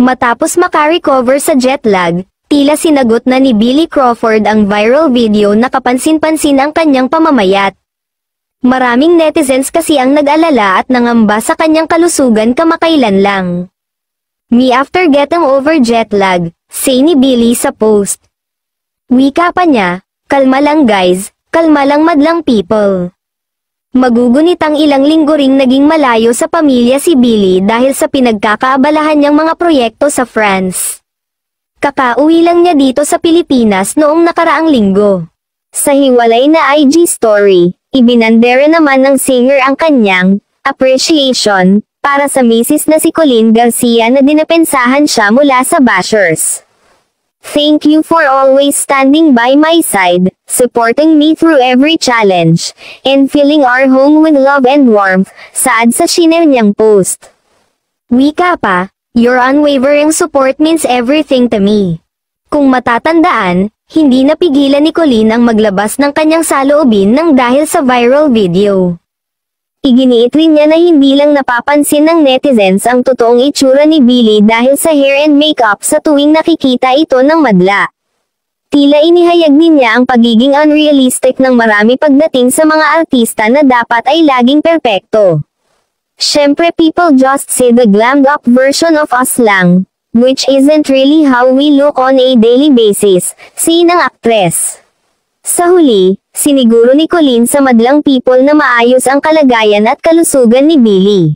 Matapos makarecover sa jet lag, tila sinagot na ni Billy Crawford ang viral video na kapansin-pansin ang kanyang pamamayat. Maraming netizens kasi ang nag-alala at nangamba sa kanyang kalusugan kamakailan lang. Me after getting over jet lag, say ni Billy sa post. Wika pa niya, kalma lang guys, kalma lang madlang people. Magugunitang ilang linggo ring naging malayo sa pamilya si Billy dahil sa pinagkakaabalahan niyang mga proyekto sa France. Kakauwi lang niya dito sa Pilipinas noong nakaraang linggo. Sa hiwalay na IG story, ibinandera naman ng singer ang kanyang appreciation para sa misis na si Colleen Garcia na dinapensahan siya mula sa bashers. Thank you for always standing by my side, supporting me through every challenge, and filling our home with love and warmth, saad sa shiner niyang post. Wika pa, your unwavering support means everything to me. Kung matatandaan, hindi napigilan ni Colleen ang maglabas ng kanyang saloobin nang dahil sa viral video. Iginiit rin niya na hindi lang napapansin ng netizens ang totoong itsura ni Billy dahil sa hair and makeup sa tuwing nakikita ito ng madla. Tila inihayag din niya ang pagiging unrealistic ng marami pagdating sa mga artista na dapat ay laging perpekto. Syempre people just say the glammed up version of us lang, which isn't really how we look on a daily basis, si ng aktres. Sa huli, siniguro ni Colleen sa madlang people na maayos ang kalagayan at kalusugan ni Billy.